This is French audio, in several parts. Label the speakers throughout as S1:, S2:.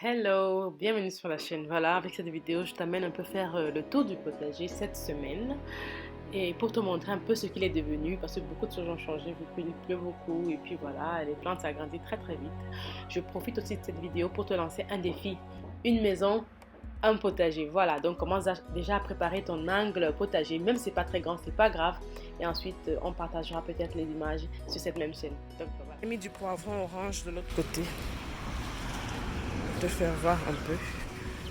S1: Hello, bienvenue sur la chaîne. Voilà, avec cette vidéo, je t'amène un peu faire le tour du potager cette semaine et pour te montrer un peu ce qu'il est devenu parce que beaucoup de choses ont changé vu qu'il pleut beaucoup et puis voilà, les plantes s'agrandissent très très vite. Je profite aussi de cette vidéo pour te lancer un défi, une maison, un potager. Voilà, donc commence déjà à préparer ton angle potager, même si c'est pas très grand, c'est pas grave. Et ensuite, on partagera peut-être les images sur cette même chaîne. Donc voilà. J'ai mis du poivron orange de l'autre côté. Te faire voir un peu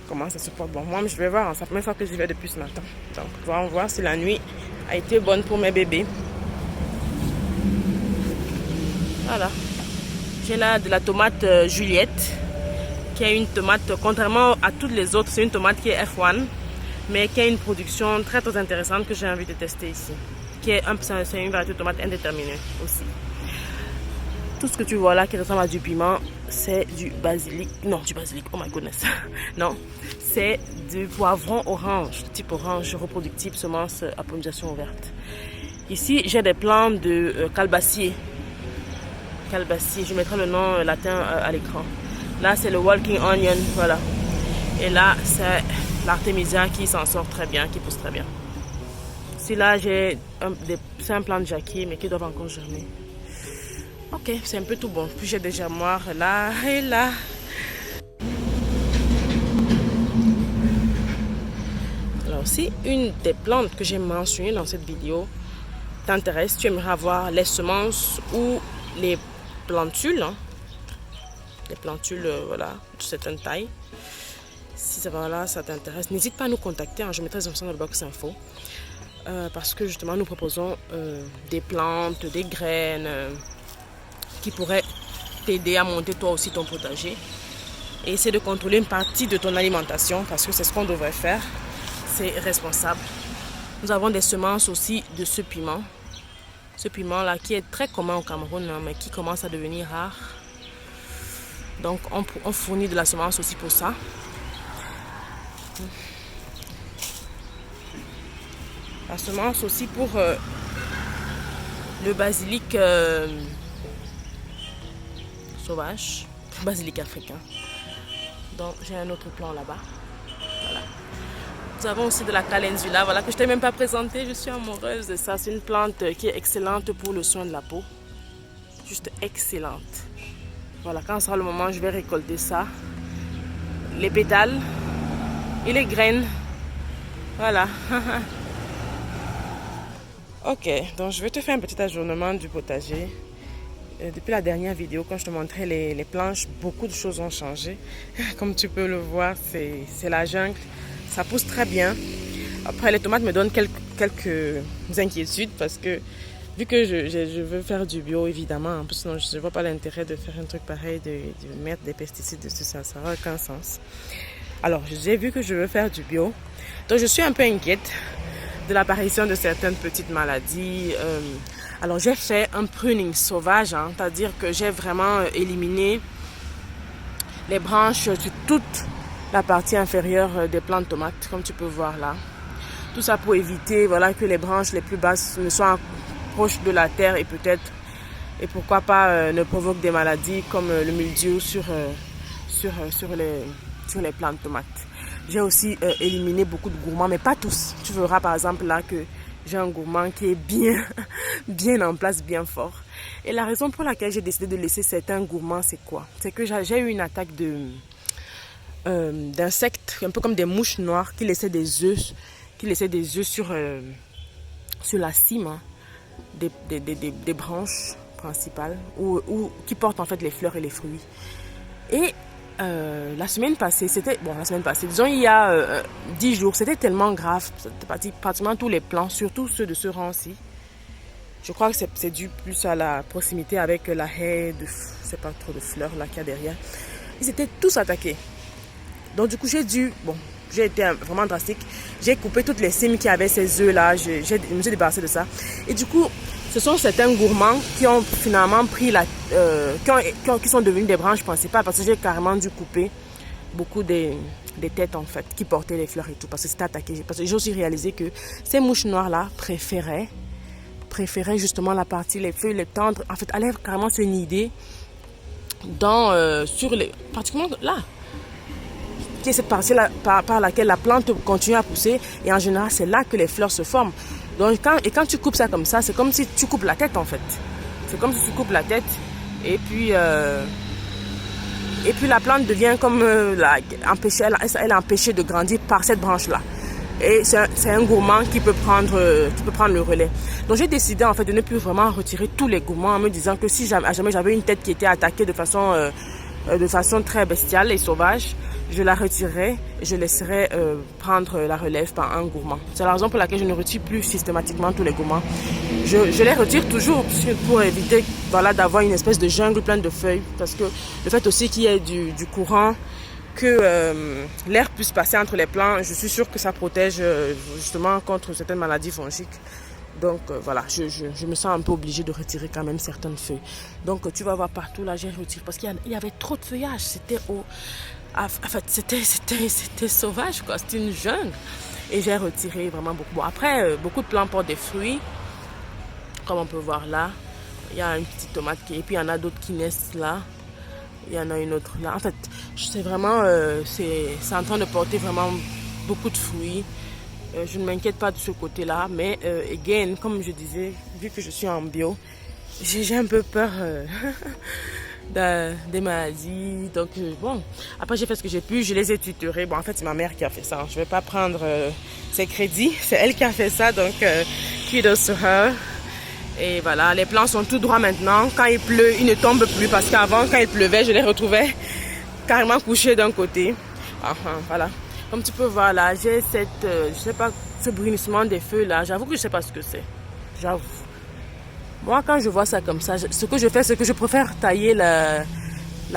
S1: comment ça se porte. Bon, moi, je vais voir, c'est la première fois que j'y vais depuis ce matin. Donc, on va voir si la nuit a été bonne pour mes bébés. Voilà. J'ai là de la tomate Juliette, qui est une tomate, contrairement à toutes les autres, c'est une tomate qui est F1, mais qui a une production très très intéressante que j'ai envie de tester ici. C'est une variété de tomate indéterminée aussi. Tout ce que tu vois là qui ressemble à du piment, c'est du basilic. Non, du basilic, oh my goodness. Non, c'est du poivron orange, type orange reproductible, semence à pollinisation ouverte. Ici, j'ai des plants de calebassier. Calebassier, je mettrai le nom latin à l'écran. Là, c'est le walking onion, voilà. Et là, c'est l'artémisia qui s'en sort très bien, qui pousse très bien. Ici, là, j'ai un plant de jacquier, mais qui doivent encore germer. Ok, c'est un peu tout bon. Puis j'ai des germoirs là et là. Alors, si une des plantes que j'ai mentionnées dans cette vidéo t'intéresse, tu aimerais avoir les semences ou les plantules, hein. Les plantules, voilà, de certaines tailles. Si ça va là, ça t'intéresse, n'hésite pas à nous contacter, hein. Je mettrai les informations dans le box info. Parce que justement, nous proposons des plantes, des graines qui pourraient t'aider à monter toi aussi ton potager et essayer de contrôler une partie de ton alimentation parce que c'est ce qu'on devrait faire, c'est responsable. Nous avons des semences aussi de ce piment là qui est très commun au Cameroun, hein, mais qui commence à devenir rare. Donc on fournit de la semence aussi pour ça. La semence aussi pour le basilic sauvage, basilic africain. Donc j'ai un autre plan là-bas. Voilà. Nous avons aussi de la calendula, voilà, que je t'ai même pas présenté. Je suis amoureuse de ça. C'est une plante qui est excellente pour le soin de la peau. Juste excellente. Voilà, quand sera le moment, je vais récolter ça. Les pétales et les graines. Voilà. Ok, donc je vais te faire un petit ajournement du potager. Depuis la dernière vidéo, quand je te montrais les planches, beaucoup de choses ont changé. Comme tu peux le voir, c'est la jungle. Ça pousse très bien. Après, les tomates me donnent quelques inquiétudes parce que vu que je veux faire du bio, évidemment, en plus, sinon, je ne vois pas l'intérêt de faire un truc pareil, de mettre des pesticides dessus, ça n'a aucun sens. Alors, j'ai vu que je veux faire du bio. Donc, je suis un peu inquiète de l'apparition de certaines petites maladies. Alors, j'ai fait un pruning sauvage, hein, c'est-à-dire que j'ai vraiment éliminé les branches sur toute la partie inférieure des plants de tomates, comme tu peux voir là. Tout ça pour éviter, voilà, que les branches les plus basses ne soient proches de la terre et peut-être, et pourquoi pas, ne provoquent des maladies comme le mildiou sur les plants de tomates. J'ai aussi éliminé beaucoup de gourmands, mais pas tous. Tu verras par exemple là que j'ai un gourmand qui est bien en place, bien fort. Et la raison pour laquelle j'ai décidé de laisser certains gourmands, c'est quoi? C'est que j'ai eu une attaque d'insectes, un peu comme des mouches noires qui laissaient des œufs, sur la cime, hein, des branches principales ou qui portent en fait les fleurs et les fruits. Et la semaine passée, disons il y a 10 jours, c'était tellement grave, pratiquement tous les plants, surtout ceux de ce rang-ci. Je crois que c'est dû plus à la proximité avec la haie c'est pas trop de fleurs là qu'il y a derrière. Ils étaient tous attaqués. Donc du coup j'ai été vraiment drastique. J'ai coupé toutes les cimes qui avaient ces œufs là, je me suis débarrassée de ça. Et du coup, ce sont certains gourmands qui ont finalement pris qui sont devenus des branches principales parce que j'ai carrément dû couper beaucoup des têtes en fait qui portaient les fleurs et tout parce que c'était attaqué. Parce que j'ai aussi réalisé que ces mouches noires là préféraient justement la partie, les feuilles, les tendres, en fait, allaient carrément se nider pratiquement là. qui est cette partie là, par laquelle la plante continue à pousser. Et en général, c'est là que les fleurs se forment. Donc, quand tu coupes ça comme ça, c'est comme si tu coupes la tête en fait. C'est comme si tu coupes la tête. Et puis la plante devient comme elle est empêchée de grandir par cette branche-là. Et c'est un gourmand qui peut prendre le relais. Donc j'ai décidé en fait de ne plus vraiment retirer tous les gourmands en me disant que si jamais j'avais une tête qui était attaquée de façon très bestiale et sauvage, je la retirerais et je laisserais prendre la relève par un gourmand. C'est la raison pour laquelle je ne retire plus systématiquement tous les gourmands. Je les retire toujours pour éviter d'avoir une espèce de jungle pleine de feuilles. Parce que le fait aussi qu'il y ait du courant, que l'air puisse passer entre les plants, je suis sûre que ça protège justement contre certaines maladies fongiques. Donc voilà, je me sens un peu obligée de retirer quand même certaines feuilles. Donc tu vas voir partout là, j'ai retiré parce qu'il y avait trop de feuillage. C'était sauvage quoi, c'était une jungle. Et j'ai retiré vraiment beaucoup. Bon, après, beaucoup de plants portent des fruits. Comme on peut voir là, il y a une petite tomate et puis il y en a d'autres qui naissent là. Il y en a une autre là. En fait, c'est vraiment, c'est en train de porter vraiment beaucoup de fruits. Je ne m'inquiète pas de ce côté-là, mais again, comme je disais, vu que je suis en bio, j'ai un peu peur des maladies. Donc bon, après j'ai fait ce que j'ai pu, je les ai tutorés. Bon, en fait, c'est ma mère qui a fait ça. Je ne vais pas prendre ses crédits. C'est elle qui a fait ça, donc kudos to her. Et voilà, les plants sont tout droits maintenant. Quand il pleut, ils ne tombent plus parce qu'avant, quand il pleuvait, je les retrouvais carrément couchés d'un côté. Voilà. Comme tu peux voir là, j'ai je sais pas, ce brunissement des feuilles là. J'avoue que je sais pas ce que c'est. J'avoue. Moi, quand je vois ça comme ça, ce que je fais, c'est que je préfère tailler la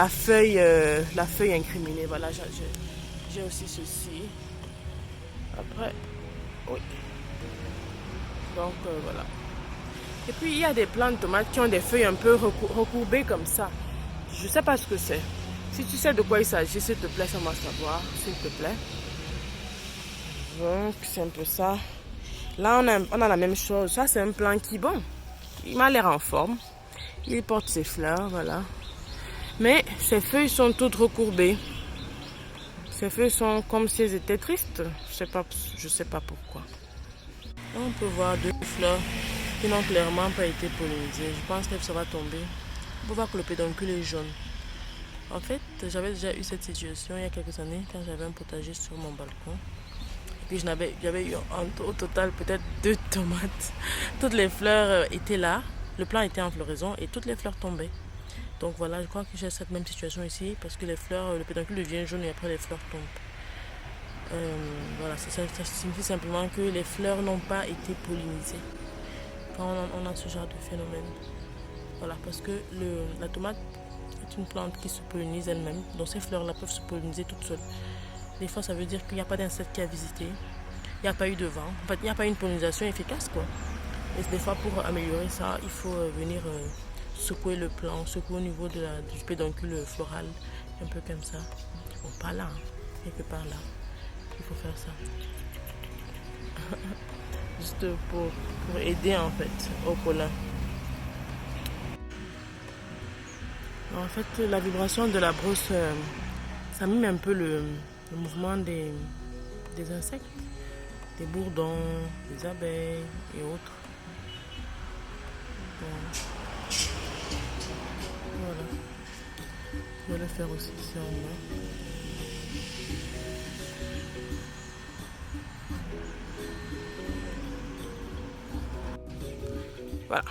S1: feuille incriminée. Voilà, j'ai aussi ceci. Après, oui. Donc voilà. Et puis il y a des plants de tomates qui ont des feuilles un peu recourbées comme ça. Je ne sais pas ce que c'est. Si tu sais de quoi il s'agit, s'il te plaît, fais-moi savoir, s'il te plaît. Donc c'est un peu ça. Là on a la même chose. Ça c'est un plant qui, bon, il m'a l'air en forme. Il porte ses fleurs, voilà. Mais ses feuilles sont toutes recourbées. Ses feuilles sont comme si elles étaient tristes. Je sais pas pourquoi. On peut voir deux fleurs qui n'ont clairement pas été pollinisées. Je pense que ça va tomber. On peut voir que le pédoncule est jaune. En fait, j'avais déjà eu cette situation il y a quelques années quand j'avais un potager sur mon balcon. Et puis j'avais eu au total peut-être 2 tomates. Toutes les fleurs étaient là. Le plant était en floraison et toutes les fleurs tombaient. Donc voilà, je crois que j'ai cette même situation ici parce que les fleurs, le pédoncule devient jaune et après les fleurs tombent. Voilà, ça signifie simplement que les fleurs n'ont pas été pollinisées. Quand on a ce genre de phénomène. Voilà, parce que la tomate est une plante qui se pollinise elle-même. Donc ces fleurs-là peuvent se polliniser toutes seules. Des fois, ça veut dire qu'il n'y a pas d'insecte qui a visité. Il n'y a pas eu de vent. En fait, il n'y a pas eu une pollinisation efficace, quoi. Et des fois, pour améliorer ça, il faut venir secouer le plant, secouer au niveau du pédoncule floral. Un peu comme ça. Bon, pas là, hein, quelque part là. Il faut faire ça. Juste pour aider en fait au pollen. En fait, la vibration de la brosse, ça mime un peu le mouvement des insectes, des bourdons, des abeilles et autres. Bon. Voilà. Je vais le faire aussi ici en bas. Voilà.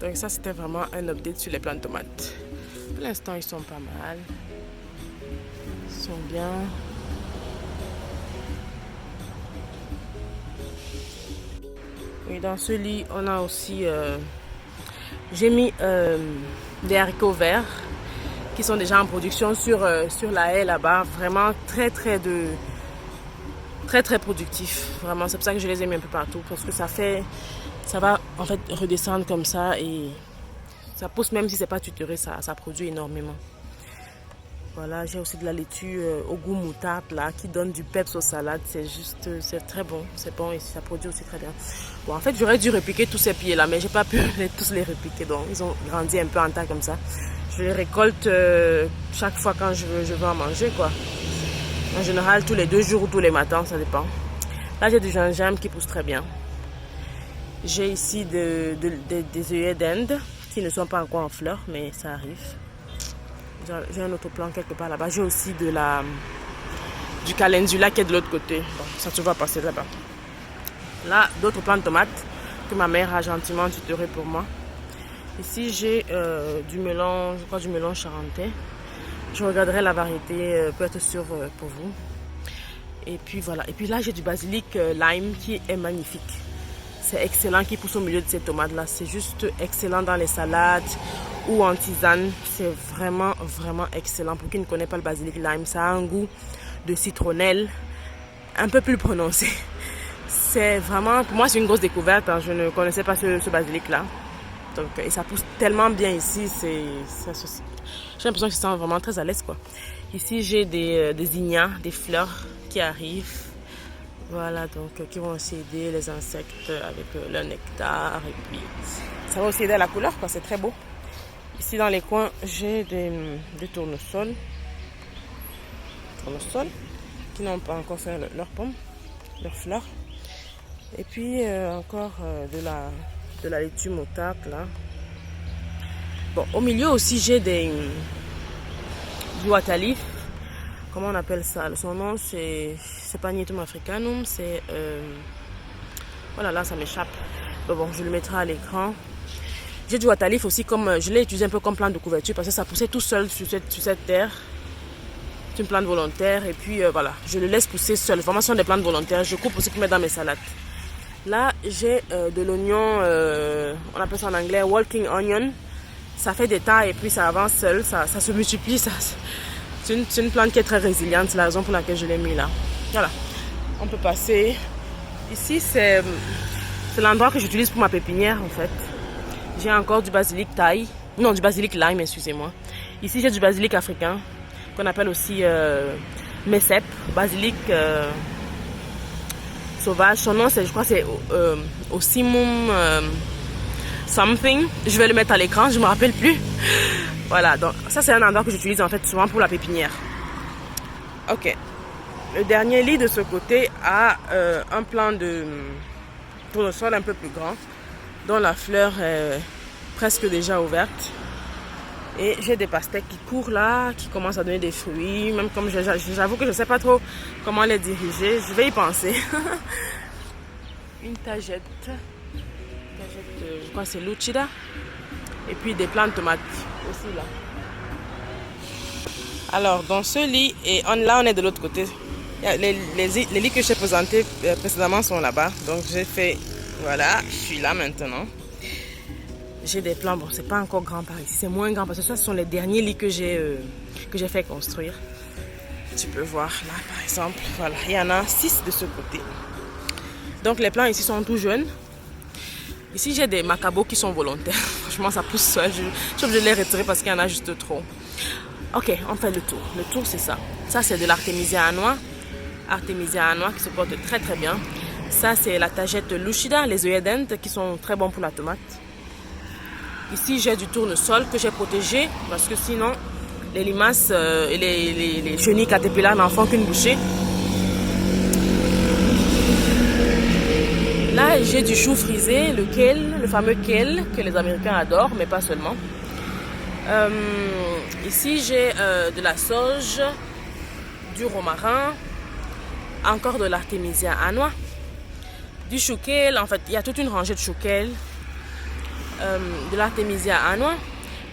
S1: Donc ça c'était vraiment un update sur les plants de tomates. Pour l'instant ils sont pas mal. Ils sont bien. Et dans ce lit on a aussi j'ai mis des haricots verts qui sont déjà en production sur la haie là-bas. Vraiment très productif. Vraiment c'est pour ça que je les ai mis un peu partout parce que ça va en fait redescendre comme ça et ça pousse même si c'est pas tutoré, ça produit énormément. Voilà, j'ai aussi de la laitue au goût moutarde là qui donne du peps aux salades, c'est très bon, c'est bon et ça produit aussi très bien. Bon, en fait j'aurais dû repiquer tous ces pieds là mais j'ai pas pu tous les repiquer donc ils ont grandi un peu en tas comme ça. Je les récolte chaque fois quand je veux en manger, quoi. En général, tous les 2 jours ou tous les matins, ça dépend. Là, j'ai du gingembre qui pousse très bien. J'ai ici des œillets d'Inde qui ne sont pas encore en fleurs, mais ça arrive. J'ai un autre plant quelque part là-bas. J'ai aussi du calendula qui est de l'autre côté. Bon, ça tu vas passer là-bas. Là, d'autres plants de tomates que ma mère a gentiment tutoré pour moi. Ici, j'ai du melon, je crois du melon charentais. Je regarderai la variété, peut être sûre pour vous. Et puis voilà. Et puis là, j'ai du basilic lime qui est magnifique. C'est excellent, qui pousse au milieu de ces tomates-là. C'est juste excellent dans les salades ou en tisane. C'est vraiment, vraiment excellent. Pour qui ne connaît pas le basilic lime, ça a un goût de citronnelle un peu plus prononcé. C'est vraiment, pour moi, c'est une grosse découverte. Hein. Je ne connaissais pas ce basilic-là. Donc, et ça pousse tellement bien ici. J'ai l'impression que je sens vraiment très à l'aise, quoi. Ici, j'ai des ignas, des fleurs qui arrivent. Voilà, donc qui vont aussi aider les insectes avec le nectar. Et puis, ça va aussi aider à la couleur, quoi. C'est très beau. Ici, dans les coins, j'ai des tournesols. Qui n'ont pas encore fait leurs pommes, leurs fleurs. Et puis, encore de la laitue motake, là. Bon, au milieu aussi, j'ai du water leaf. Comment on appelle ça? Son nom, c'est Pagnetum africanum. C'est... voilà, là, ça m'échappe. Bon, je le mettrai à l'écran. J'ai du water leaf aussi, comme je l'ai utilisé un peu comme plante de couverture parce que ça poussait tout seul sur cette terre. C'est une plante volontaire. Et puis, voilà, je le laisse pousser seul. Vraiment, ce sont des plantes volontaires. Je coupe aussi pour mettre dans mes salades. Là, j'ai de l'oignon, on appelle ça en anglais walking onion. Ça fait des tas et puis ça avance seul. Ça se multiplie. C'est une plante qui est très résiliente, c'est la raison pour laquelle je l'ai mis là. Voilà, on peut passer. Ici, c'est l'endroit que j'utilise pour ma pépinière en fait. J'ai encore du basilic thaï, non du basilic lime, excusez-moi. Ici, j'ai du basilic africain, qu'on appelle aussi mesep, basilic sauvage. Son nom, je crois, c'est Ocimum something. Je vais le mettre à l'écran, je ne me rappelle plus. Voilà, donc ça c'est un endroit que j'utilise en fait souvent pour la pépinière. Ok. Le dernier lit de ce côté a un plant de tournesol un peu plus grand, dont la fleur est presque déjà ouverte. Et j'ai des pastèques qui courent là, qui commencent à donner des fruits. Même comme j'avoue que je ne sais pas trop comment les diriger. Je vais y penser. Une tagette. Je crois que c'est Lucida. Et puis des plantes de tomates aussi là. Alors dans ce lit, et là on est de l'autre côté. Les lits que j'ai présentés précédemment sont là-bas. Donc j'ai fait, voilà, je suis là maintenant. J'ai des plants, bon c'est pas encore grand par ici, c'est moins grand parce que ça ce sont les derniers lits que j'ai fait construire. Tu peux voir là par exemple, voilà, il y en a 6 de ce côté. Donc les plants ici sont tout jeunes. Ici, j'ai des macabos qui sont volontaires. Franchement, ça pousse seul. Je suis obligée de les retirer parce qu'il y en a juste trop. Ok, on fait le tour. Le tour, c'est ça. Ça, c'est de l'artémisia annua. Artémisia annua qui se porte très très bien. Ça, c'est la tagette lucida, les œillets d'Inde qui sont très bons pour la tomate. Ici, j'ai du tournesol que j'ai protégé parce que sinon, les limaces et les chenilles caterpillars n'en font qu'une bouchée. Là, j'ai du chou frisé, le fameux kale que les Américains adorent, mais pas seulement. Ici, j'ai de la sauge, du romarin, encore de l'artémisia annua, du chou kale. En fait, il y a toute une rangée de chou kale, de l'artémisia annua.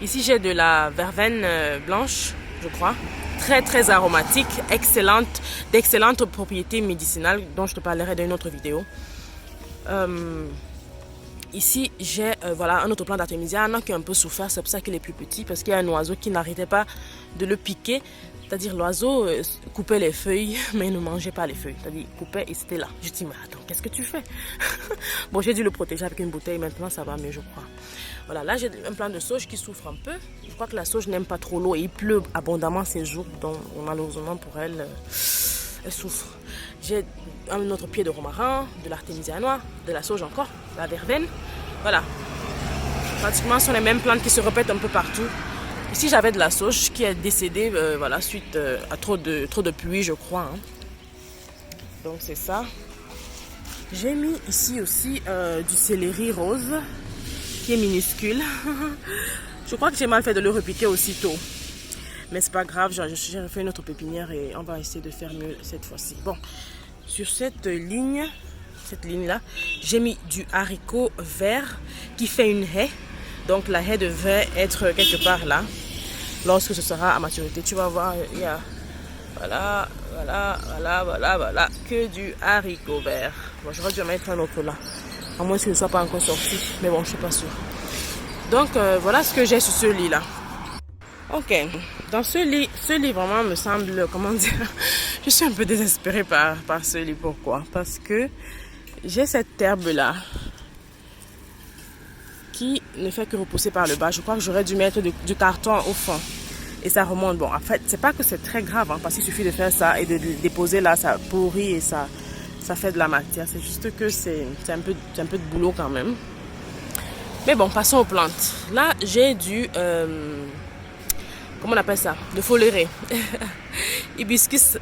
S1: Ici, j'ai de la verveine blanche, je crois, très très aromatique, d'excellentes propriétés médicinales, dont je te parlerai dans une autre vidéo. Ici j'ai voilà, un autre plant d'artémisia annua qui a un peu souffert, c'est pour ça qu'il est plus petit, parce qu'il y a un oiseau qui n'arrêtait pas de le piquer. C'est-à-dire l'oiseau coupait les feuilles mais il ne mangeait pas les feuilles, c'est-à-dire il coupait et c'était là. Je dis mais attends, qu'est-ce que tu fais? Bon, j'ai dû le protéger avec une bouteille, maintenant ça va mieux je crois. Voilà, là j'ai un plant de sauge qui souffre un peu. Je crois que la sauge n'aime pas trop l'eau et il pleut abondamment ces jours, donc malheureusement pour elle, elle souffre. J'ai un autre pied de romarin, de l'artémisia annua, de la sauge encore, la verveine. Voilà. Pratiquement, ce sont les mêmes plantes qui se répètent un peu partout. Ici, j'avais de la sauge qui est décédée voilà, suite à trop de pluie, je crois. Hein. Donc, c'est ça. J'ai mis ici aussi du céleri rose qui est minuscule. Je crois que j'ai mal fait de le repiquer aussitôt. Mais c'est pas grave, j'ai refait une autre pépinière et on va essayer de faire mieux cette fois-ci. Bon, sur cette ligne-là, j'ai mis du haricot vert qui fait une haie. Donc la haie devrait être quelque part là. Lorsque ce sera à maturité, tu vas voir, il y a voilà, que du haricot vert. Bon, j'aurais dû en mettre un autre là, à moins qu'il ne soit pas encore sorti. Mais bon, je suis pas sûre. Donc voilà ce que j'ai sur ce lit là. Ok, dans ce lit vraiment me semble, comment dire, je suis un peu désespérée par ce lit. Pourquoi? Parce que j'ai cette herbe là qui ne fait que repousser par le bas. Je crois que j'aurais dû mettre du carton au fond et ça remonte. Bon, en fait, c'est pas que c'est très grave hein, parce qu'il suffit de faire ça et de le déposer là, ça pourrit et ça fait de la matière. C'est juste que c'est un peu de boulot quand même. Mais bon, passons aux plantes. Là, j'ai du comment on appelle ça? Le foléré. Hibiscus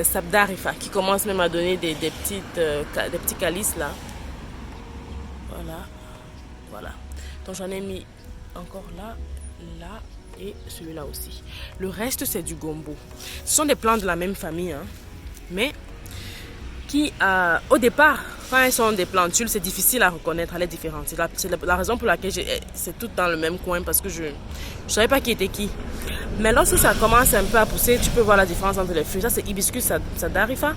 S1: sabdarifa qui commence même à donner des petits calices là. Voilà. Donc j'en ai mis encore là et celui-là aussi. Le reste c'est du gombo. Ce sont des plantes de la même famille, hein, mais qui au départ, quand elles sont des plantules, c'est difficile à reconnaître, à les différencier. C'est la raison pour laquelle c'est tout dans le même coin parce que je ne savais pas qui était qui. Mais lorsque ça commence un peu à pousser, tu peux voir la différence entre les feuilles. Ça c'est Hibiscus sabdarifa.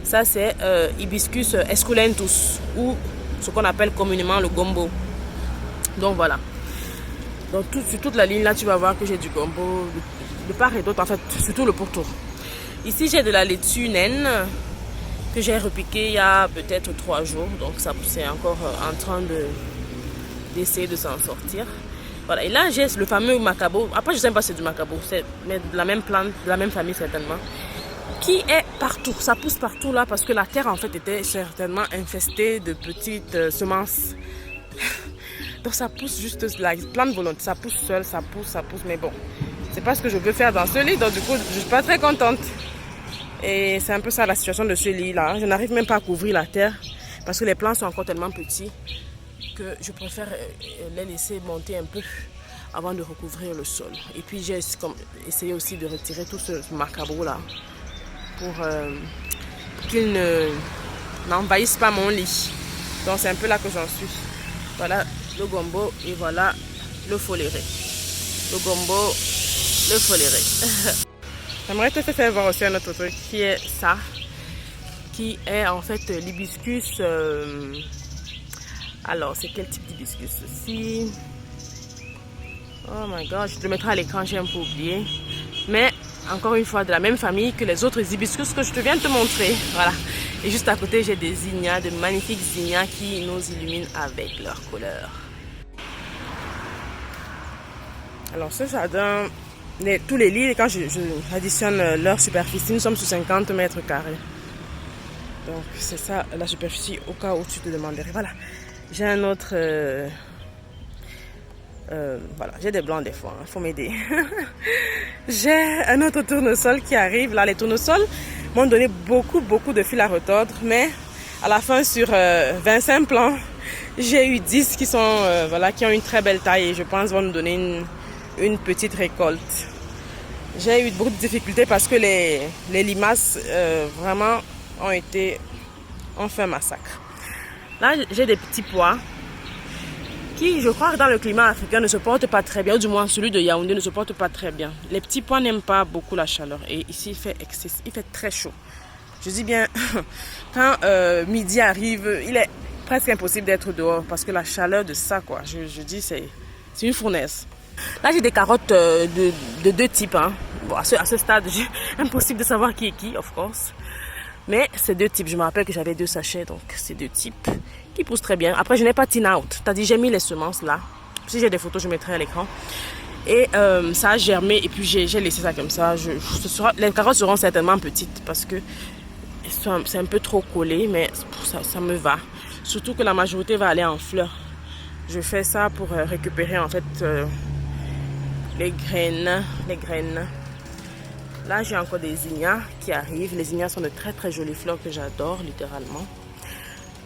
S1: Ça c'est Hibiscus esculentus ou ce qu'on appelle communément le gombo. Donc voilà. Donc sur toute la ligne là, tu vas voir que j'ai du gombo de part et d'autre, en fait, surtout le pourtour. Ici, j'ai de la laitue naine que j'ai repiquée il y a peut-être 3 jours. Donc ça c'est encore en train d'essayer de s'en sortir. Voilà. Et là, j'ai le fameux macabo. Après, je ne sais pas si c'est du macabo, mais de la même plante, de la même famille certainement, qui est partout. Ça pousse partout là parce que la terre en fait était certainement infestée de petites semences. Donc ça pousse juste la plante volonté, ça pousse seul, ça pousse, mais bon, c'est pas ce que je veux faire dans ce lit, donc du coup je suis pas très contente. Et c'est un peu ça la situation de ce lit là. Je n'arrive même pas à couvrir la terre parce que les plants sont encore tellement petits que je préfère les laisser monter un peu avant de recouvrir le sol. Et puis j'ai essayé aussi de retirer tout ce macabo là pour qu'il n'envahisse pas mon lit. Donc c'est un peu là que j'en suis. Voilà le gombo et voilà le foléré. Le gombo, le foléré. J'aimerais te faire voir aussi un autre truc qui est ça. Qui est en fait l'hibiscus. Alors c'est quel type d'hibiscus ceci? Oh my god, je te le mettrai à l'écran, j'ai un peu oublié. Mais encore une fois de la même famille que les autres hibiscus que je te viens de te montrer. Voilà. Et juste à côté, j'ai des zinnias, de magnifiques zinnias qui nous illuminent avec leur couleur. Alors ça donne tous les lits, quand je additionne leur superficie, nous sommes sur 50 mètres carrés. Donc c'est ça la superficie au cas où tu te demanderais. Voilà, j'ai un autre... voilà, j'ai des blancs des fois, il faut m'aider. J'ai un autre tournesol qui arrive. Là, les tournesols m'ont donné beaucoup de fil à retordre, mais à la fin, sur 25 plants, j'ai eu 10 qui sont, voilà, qui ont une très belle taille et je pense vont nous donner une petite récolte. J'ai eu beaucoup de difficultés parce que les limaces vraiment ont fait un massacre. Là, j'ai des petits pois qui, je crois, dans le climat africain ne se portent pas très bien, ou du moins celui de Yaoundé ne se porte pas très bien. Les petits pois n'aiment pas beaucoup la chaleur et ici il fait très chaud. Je dis bien, quand midi arrive, il est presque impossible d'être dehors parce que la chaleur de ça, quoi, je dis, c'est une fournaise. Là, j'ai des carottes de 2 types. Hein. Bon, à ce stade, impossible de savoir qui est qui, of course. Mais c'est 2 types. Je me rappelle que j'avais 2 sachets, donc c'est 2 types qui poussent très bien. Après, je n'ai pas tin out. T'as dit, j'ai mis les semences là. Si j'ai des photos, je mettrai à l'écran. Et ça a germé et puis j'ai laissé ça comme ça. Les carottes seront certainement petites parce que c'est un peu trop collé, mais ça me va. Surtout que la majorité va aller en fleurs. Je fais ça pour récupérer en fait les graines. Là, j'ai encore des zinnias qui arrivent. Les zinnias sont de très très jolies fleurs que j'adore, littéralement.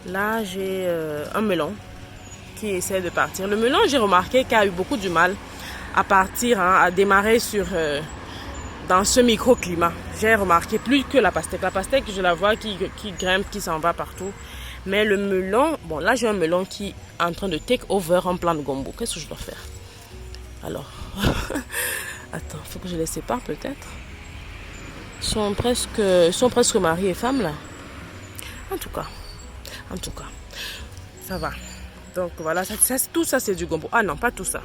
S1: Là, j'ai un melon qui essaie de partir. Le melon, j'ai remarqué qu'il a eu beaucoup de mal à partir, hein, à démarrer dans ce microclimat. J'ai remarqué plus que la pastèque. La pastèque, je la vois qui grimpe, qui s'en va partout. Mais le melon, bon là j'ai un melon qui est en train de take over en plan de gombo. Qu'est-ce que je dois faire? Alors, attends, il faut que je les sépare peut-être. Ils sont presque mari et femme là. En tout cas, ça va. Donc voilà, tout ça c'est du gombo. Ah non, pas tout ça.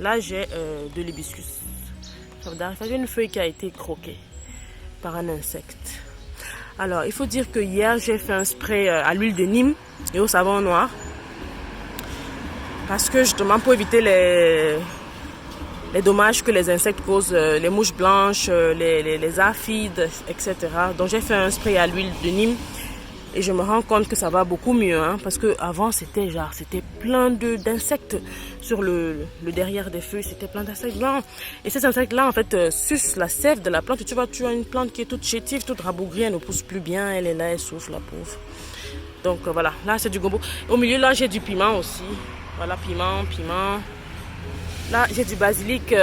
S1: Là j'ai de l'hibiscus. Ça veut dire une feuille qui a été croquée par un insecte. Alors, il faut dire que hier, j'ai fait un spray à l'huile de Nîmes et au savon noir. Parce que justement, pour éviter les dommages que les insectes causent, les mouches blanches, les aphides, etc. Donc, j'ai fait un spray à l'huile de Nîmes. Et je me rends compte que ça va beaucoup mieux. Hein, parce qu'avant, c'était plein d'insectes sur le derrière des feuilles. C'était plein d'insectes blancs. Et ces insectes-là, en fait, sucent la sève de la plante. Et tu vois, tu as une plante qui est toute chétive, toute rabougrie. Elle ne pousse plus bien. Elle est là, elle souffle, la pauvre. Donc, voilà. Là, c'est du gombo. Au milieu, là, j'ai du piment aussi. Voilà, piment. Là, j'ai du basilic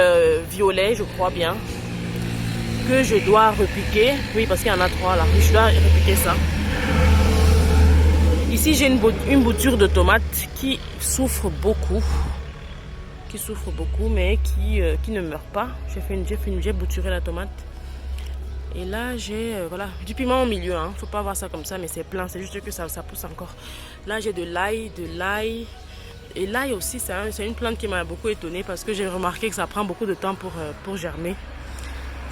S1: violet, je crois bien. Que je dois repiquer. Oui, parce qu'il y en a 3 là. Je dois repiquer ça. Ici, j'ai une bouture de tomates qui souffre beaucoup, mais qui ne meurt pas. J'ai bouturé la tomate. Et là, j'ai voilà, du piment au milieu. Hein. Faut pas voir ça comme ça, mais c'est plein. C'est juste que ça pousse encore. Là, j'ai de l'ail. Et l'ail aussi, c'est une plante qui m'a beaucoup étonnée parce que j'ai remarqué que ça prend beaucoup de temps pour germer.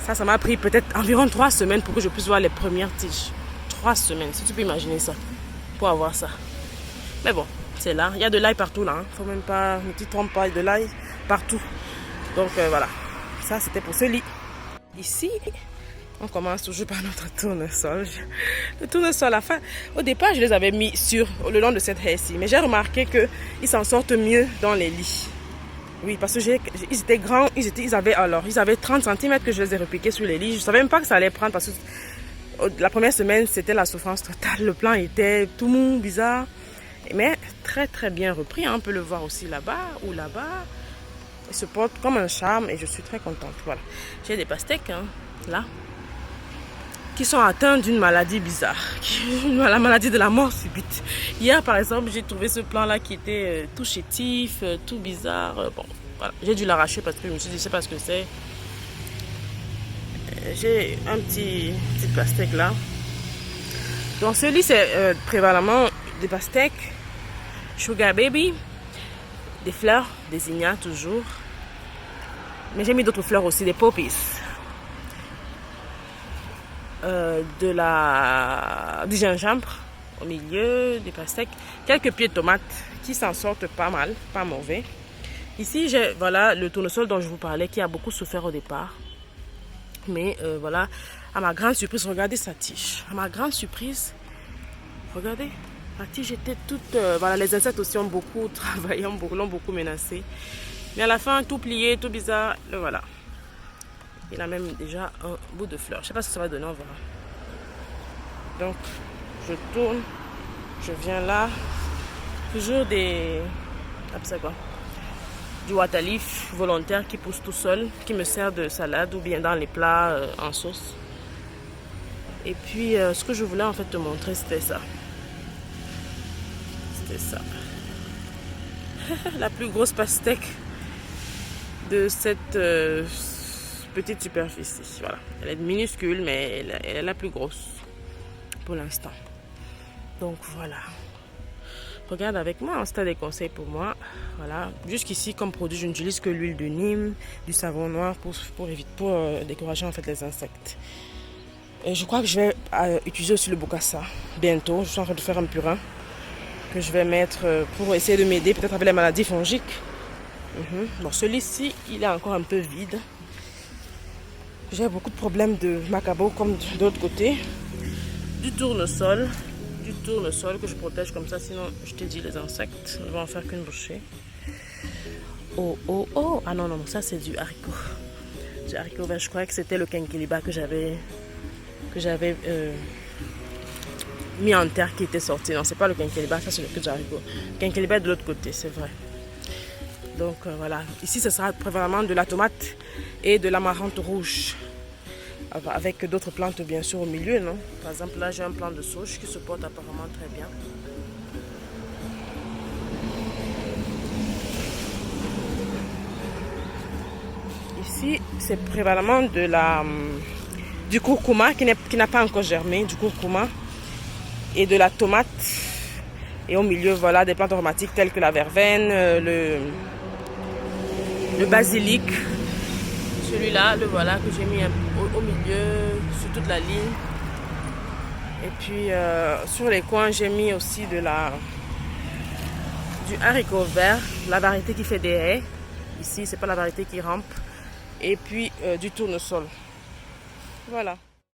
S1: Ça m'a pris peut-être environ 3 semaines pour que je puisse voir les premières tiges. 3 semaines, si tu peux imaginer ça. Pour avoir ça. Mais bon, c'est là. Il y a de l'ail partout là. Hein. Faut même pas, ne t'y trompe pas, il y a de l'ail partout. Donc voilà. Ça, c'était pour ce lit. Ici, on commence toujours par notre tournesol. Le tournesol, à la fin, au départ, je les avais mis le long de cette haie-ci. Mais j'ai remarqué qu'ils s'en sortent mieux dans les lits. Oui, parce que ils étaient grands. Ils avaient 30 cm que je les ai repiqués sur les lits. Je savais même pas que ça allait prendre parce que la première semaine, c'était la souffrance totale. Le plan était tout mou, bizarre. Mais très très bien repris. Hein. On peut le voir aussi là-bas ou là-bas. Il se porte comme un charme et je suis très contente. Voilà. J'ai des pastèques, hein, là, qui sont atteints d'une maladie bizarre. La maladie de la mort subite. Hier, par exemple, j'ai trouvé ce plan-là qui était tout chétif, tout bizarre. Bon, voilà. J'ai dû l'arracher parce que je me suis dit, je sais pas ce que c'est. J'ai un petit pastèque là. Donc ce lit c'est prévalemment des pastèques, sugar baby, des fleurs, des zinnias toujours. Mais j'ai mis d'autres fleurs aussi, des poppies. Du gingembre au milieu, des pastèques, quelques pieds de tomates qui s'en sortent pas mal, pas mauvais. Ici j'ai voilà le tournesol dont je vous parlais qui a beaucoup souffert au départ. Mais voilà, à ma grande surprise, regardez sa tige. À ma grande surprise, regardez, la tige était toute... voilà, les insectes aussi ont beaucoup travaillé, l'ont beaucoup menacé. Mais à la fin, tout plié, tout bizarre, le voilà. Il a même déjà un bout de fleur. Je ne sais pas ce que ça va donner, on verra. Donc, je tourne, je viens là. Toujours des... du water leaf volontaire qui pousse tout seul, qui me sert de salade ou bien dans les plats en sauce. Et puis ce que je voulais en fait te montrer, c'était ça. C'était ça. La plus grosse pastèque de cette petite superficie. Voilà. Elle est minuscule, mais elle est la plus grosse pour l'instant. Donc voilà. Regarde avec moi, si tu as des conseils pour moi. Voilà. Jusqu'ici, comme produit, je n'utilise que l'huile de Nîmes, du savon noir pour décourager en fait les insectes. Et je crois que je vais utiliser aussi le bokassa bientôt. Je suis en train de faire un purin que je vais mettre pour essayer de m'aider peut-être avec les maladies fongiques. Bon, celui-ci, il est encore un peu vide. J'ai beaucoup de problèmes de macabo comme d'autres côtés. Du tournesol que je protège comme ça, sinon je te dis les insectes ne vont en faire qu'une bouchée. oh. Ah non, ça c'est du haricot. Du haricot vert, je croyais que c'était le quinquiliba que j'avais mis en terre qui était sorti. Non, c'est pas le quinquiliba, ça c'est le que du haricot. Le quinquiliba est de l'autre côté, c'est vrai. Donc voilà, ici ce sera vraiment de la tomate et de l'amarante rouge. Avec d'autres plantes bien sûr au milieu, non? Par exemple là j'ai un plant de sauge qui se porte apparemment très bien. Ici c'est prévalemment du curcuma qui n'a pas encore germé, du curcuma et de la tomate. Et au milieu voilà des plantes aromatiques telles que la verveine, le basilic. Celui-là, le voilà que j'ai mis au milieu, sur toute la ligne. Et puis sur les coins, j'ai mis aussi du haricot vert, la variété qui fait des haies. Ici, c'est pas la variété qui rampe. Et puis du tournesol. Voilà.